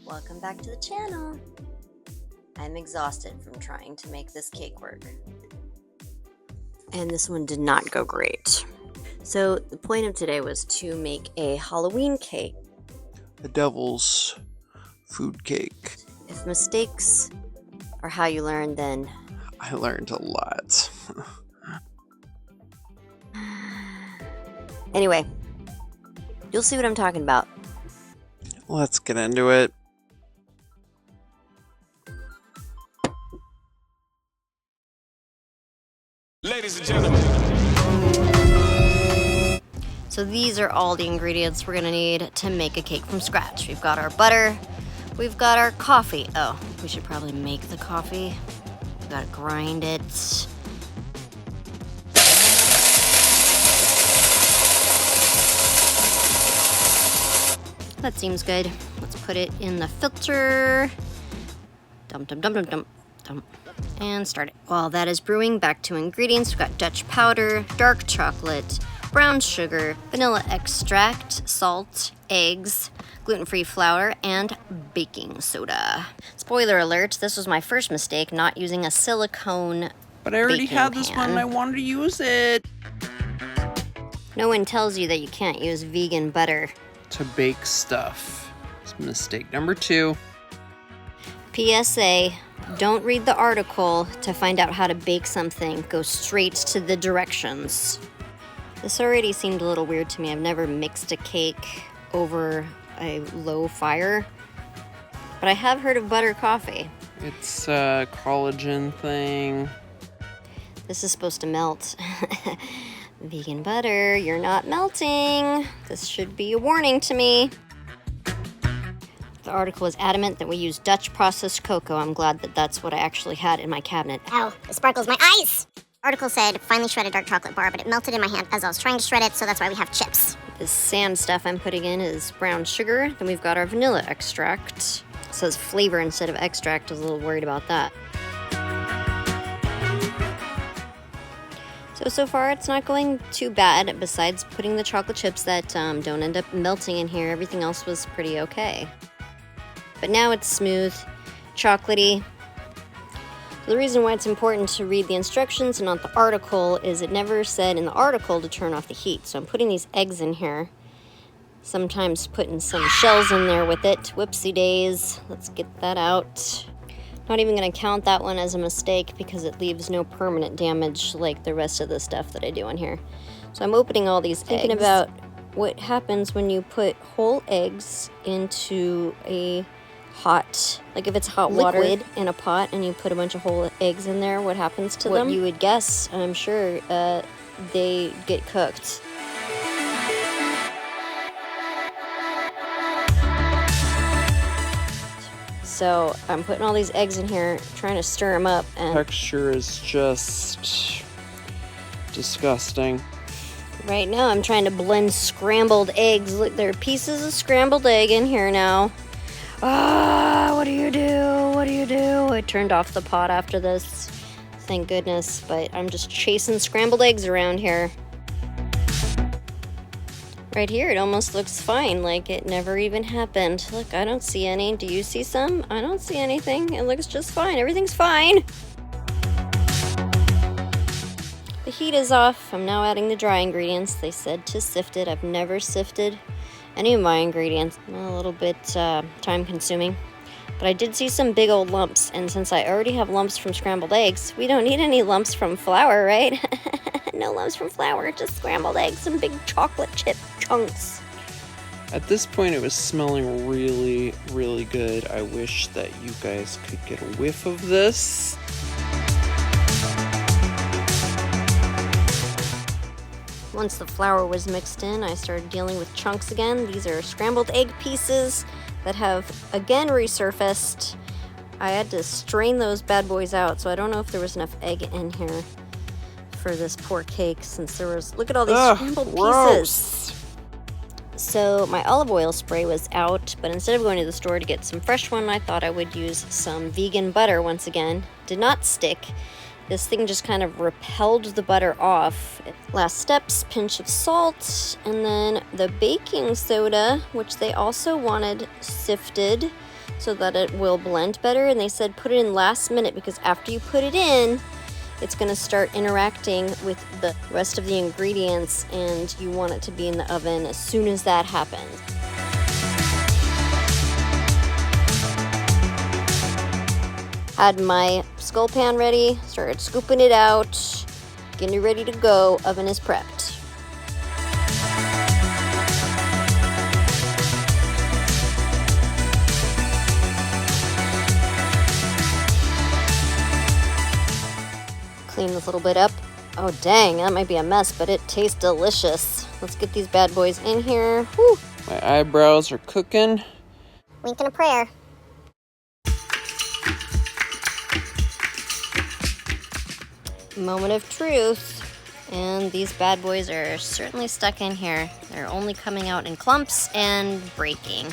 Welcome back to the channel. I'm exhausted from trying to make this cake work. And this one did not go great. So the point of today was to make a Halloween cake. The devil's food cake. If mistakes are how you learn, then I learned a lot. Anyway, you'll see what I'm talking about. Let's get into it. Ladies and gentlemen. So these are all the ingredients we're gonna need to make a cake from scratch. We've got our butter, we've got our coffee. Oh, we should probably make the coffee. We gotta grind it. That seems good. Let's put it in the filter. Dump, dump, dump, dump, dump, dump. And start it. While that is brewing, back to ingredients. We've got Dutch powder, dark chocolate, brown sugar, vanilla extract, salt, eggs, gluten-free flour, and baking soda. Spoiler alert, this was my first mistake, not using a silicone But I already baking had this one and I pan. wanted to use it. No one tells you that you can't use vegan butter. To bake stuff. It's mistake number 2. PSA, don't read the article to find out how to bake something. Go straight to the directions. This already seemed a little weird to me. I've never mixed a cake over a low fire, but I have heard of butter coffee. It's a collagen thing. This is supposed to melt. Vegan butter, you're not melting. This should be a warning to me. The article is adamant that we use Dutch processed cocoa. I'm glad that that's what I actually had in my cabinet. Ow, it sparkles my eyes! Article said finely shredded dark chocolate bar, but it melted in my hand as I was trying to shred it, so that's why we have chips. This sand stuff I'm putting in is brown sugar. Then we've got our vanilla extract. It says flavor instead of extract. I was a little worried about that. So far it's not going too bad. Besides putting the chocolate chips that don't end up melting in here, everything else was pretty okay. But now it's smooth, chocolatey. The reason why it's important to read the instructions and not the article is it never said in the article to turn off the heat. So I'm putting these eggs in here. Sometimes putting some shells in there with it. Whoopsie days. Let's get that out. Not even gonna count that one as a mistake because it leaves no permanent damage like the rest of the stuff that I do in here. So I'm opening all these eggs. Thinking about what happens when you put whole eggs into a hot, like if it's hot liquid in a pot and you put a bunch of whole eggs in there, what happens to them? What you would guess, I'm sure, they get cooked. So I'm putting all these eggs in here, trying to stir them up, and Texture is just disgusting. right now I'm trying to blend scrambled eggs. Look, there are pieces of scrambled egg in here now. Ah, what do you do? What do you do? I turned off the pot after this. Thank goodness, but I'm just chasing scrambled eggs around here. Right here, it almost looks fine, like it never even happened. Look, I don't see any. Do you see some? I don't see anything. It looks just fine. Everything's fine. The heat is off. I'm now adding the dry ingredients. They said to sift it. I've never sifted any of my ingredients. A little bit time consuming. But I did see some big old lumps, and since I already have lumps from scrambled eggs, we don't need any lumps from flour, right? No lumps from flour, just scrambled eggs and big chocolate chip chunks. At this point it was smelling really, really good. I wish that you guys could get a whiff of this. Once the flour was mixed in, I started dealing with chunks again. These are scrambled egg pieces that have again resurfaced. I had to strain those bad boys out, so I don't know if there was enough egg in here for this poor cake, since there was, look at all these scrambled pieces. So my olive oil spray was out, but instead of going to the store to get some fresh one, I thought I would use some vegan butter once again. Did not stick. This thing just kind of repelled the butter off. Last steps, pinch of salt, and then the baking soda, which they also wanted sifted. so that it will blend better. And they said put it in last minute because after you put it in, it's going to start interacting with the rest of the ingredients, and you want it to be in the oven as soon as that happens. Had my skull pan ready, started scooping it out, getting it ready to go. Oven is prepped. Clean this little bit up. Oh dang, that might be a mess, but it tastes delicious. Let's get these bad boys in here. Whew. My eyebrows are cooking. Wink and a prayer. Moment of truth. And these bad boys are certainly stuck in here. They're only coming out in clumps and breaking.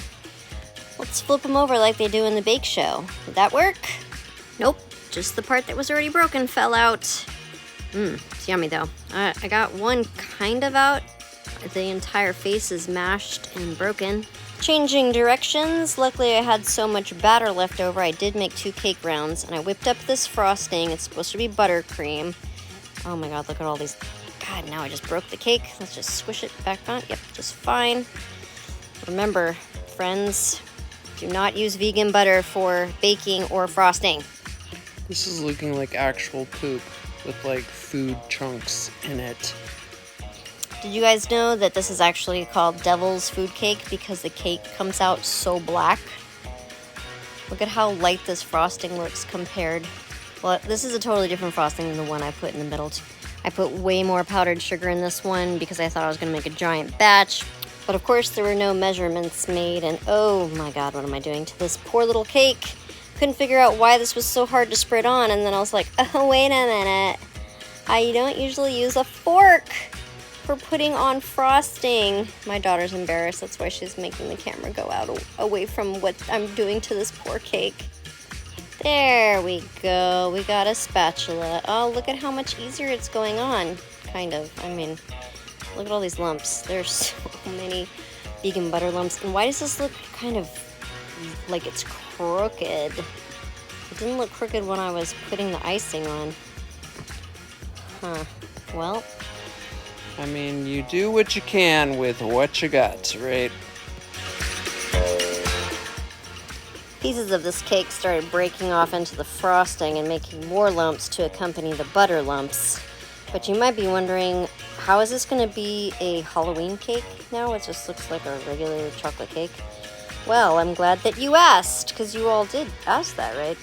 Let's flip them over like they do in the bake show. Did that work? Nope. Just the part that was already broken fell out. It's yummy though. I got one kind of out. The entire face is mashed and broken. Changing directions. Luckily I had so much batter left over. I did make 2 cake rounds and I whipped up this frosting. It's supposed to be buttercream. Oh my god, look at all these. God, now I just broke the cake. Let's just squish it back on. Yep, just fine. Remember, friends, do not use vegan butter for baking or frosting. This is looking like actual poop with like food chunks in it. Did you guys know that this is actually called Devil's Food Cake because the cake comes out so black? Look at how light this frosting looks compared. Well, this is a totally different frosting than the one I put in the middle. I put way more powdered sugar in this one because I thought I was going to make a giant batch. But of course there were no measurements made, and oh my god, what am I doing to this poor little cake? Couldn't figure out why this was so hard to spread on, and then I was like, oh wait a minute. I don't usually use a fork for putting on frosting. My daughter's embarrassed, that's why she's making the camera go out away from what I'm doing to this poor cake. There we go, we got a spatula. Oh, look at how much easier it's going on, kind of. I mean, look at all these lumps. There's so many vegan butter lumps. And why does this look kind of like it's crooked? It didn't look crooked when I was putting the icing on. Huh, well. I mean, you do what you can with what you got, right? Pieces of this cake started breaking off into the frosting and making more lumps to accompany the butter lumps. But you might be wondering, how is this going to be a Halloween cake now? It just looks like a regular chocolate cake. Well, I'm glad that you asked, because you all did ask that, right?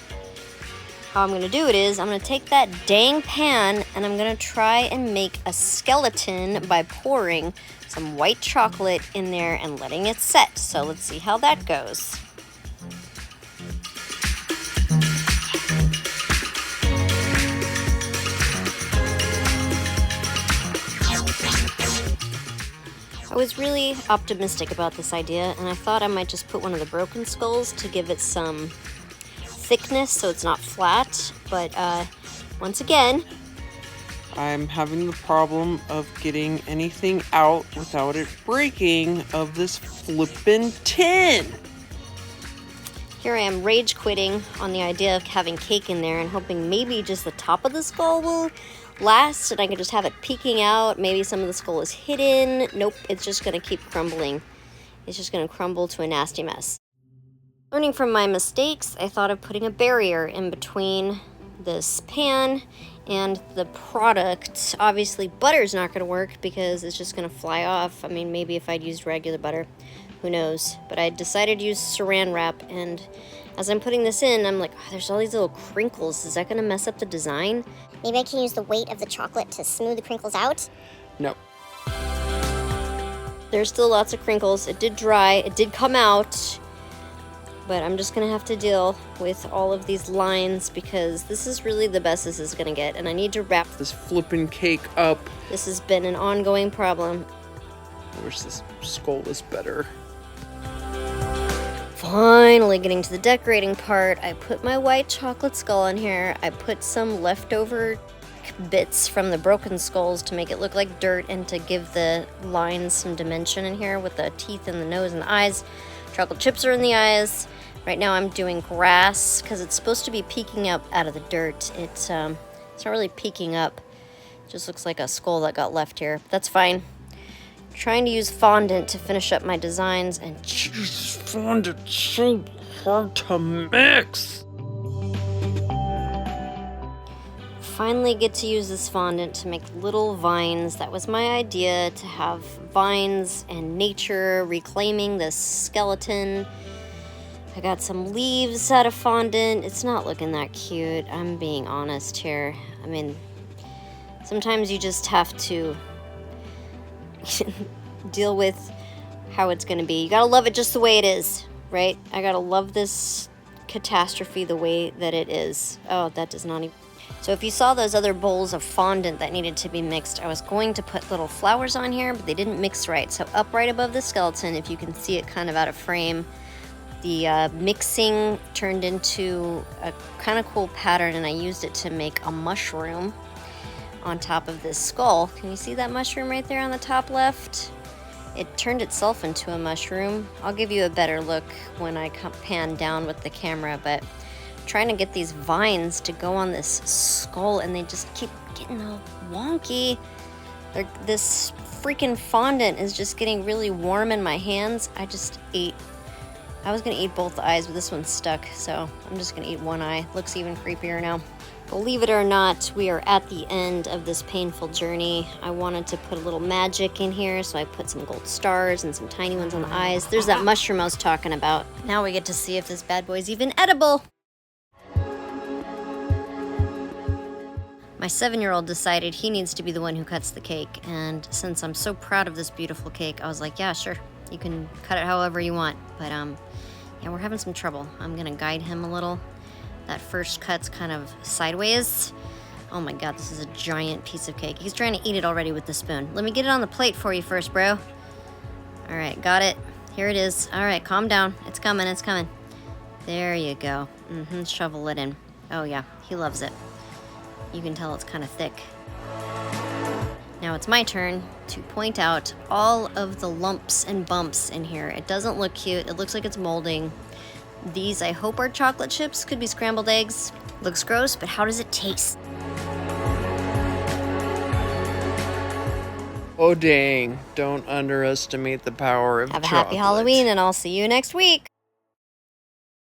How I'm going to do it is, I'm going to take that dang pan and I'm going to try and make a skeleton by pouring some white chocolate in there and letting it set. So let's see how that goes. I was really optimistic about this idea, and I thought I might just put one of the broken skulls to give it some thickness so it's not flat, but once again, I'm having the problem of getting anything out without it breaking of this flippin' tin. Here I am rage quitting on the idea of having cake in there and hoping maybe just the top of the skull will last and I can just have it peeking out. Maybe some of the skull is hidden. Nope, it's just going to keep crumbling. It's just going to crumble to a nasty mess. Learning from my mistakes, I thought of putting a barrier in between this pan and the product. Obviously, butter's not going to work because it's just going to fly off. I mean, maybe if I'd used regular butter, who knows? But I decided to use saran wrap, and as I'm putting this in, I'm like, oh, there's all these little crinkles. Is that going to mess up the design? Maybe I can use the weight of the chocolate to smooth the crinkles out. No. There's still lots of crinkles. It did dry. It did come out. But I'm just going to have to deal with all of these lines because this is really the best this is going to get. And I need to wrap This flippin' cake up. This has been an ongoing problem. I wish this skull was better. Finally getting to the decorating part, I put my white chocolate skull in here. I put some leftover bits from the broken skulls to make it look like dirt and to give the lines some dimension in here with the teeth and the nose and the eyes. Chocolate chips are in the eyes. Right now I'm doing grass because it's supposed to be peeking up out of the dirt. It's not really peeking up. It just looks like a skull that got left here. That's fine. Trying to use fondant to finish up my designs, and Jeez, fondant's so hard to mix. finally get to use this fondant to make little vines. That was my idea, to have vines and nature reclaiming this skeleton. I got some leaves out of fondant. It's not looking that cute, I'm being honest here. I mean, sometimes you just have to deal with how it's gonna be. You gotta love it just the way it is, right? I gotta love this catastrophe the way that it is. Oh, that does not even... So if you saw those other bowls of fondant that needed to be mixed, I was going to put little flowers on here, but they didn't mix right. So up right above the skeleton, if you can see it kind of out of frame, the mixing turned into a kind of cool pattern, and I used it to make a mushroom on top of this skull. Can you see that mushroom right there on the top left? It turned itself into a mushroom. I'll give you a better look when I pan down with the camera, but I'm trying to get these vines to go on this skull, and they just keep getting all wonky. This freaking fondant is just getting really warm in my hands. I was gonna eat both eyes, but this one's stuck, so I'm just gonna eat one eye. Looks even creepier now. Believe it or not, we are at the end of this painful journey. I wanted to put a little magic in here, so I put some gold stars and some tiny ones on the eyes. There's that mushroom I was talking about. Now we get to see if this bad boy's even edible. My 7-year-old decided he needs to be the one who cuts the cake, and since I'm so proud of this beautiful cake, I was like, yeah, sure, you can cut it however you want. But yeah, we're having some trouble. I'm gonna guide him a little. That first cut's kind of sideways. Oh my god, this is a giant piece of cake. He's trying to eat it already with the spoon. Let me get it on the plate for you first, bro. All right, got it. Here it is. All right, calm down. It's coming, it's coming. There you go. Shovel it in. Oh yeah, he loves it. You can tell it's kind of thick. Now it's my turn to point out all of the lumps and bumps in here. It doesn't look cute. It looks like it's molding. These, I hope, are chocolate chips. Could be scrambled eggs. Looks gross, but how does it taste? Oh dang, don't underestimate the power of Have a chocolate. happy Halloween, and I'll see you next week.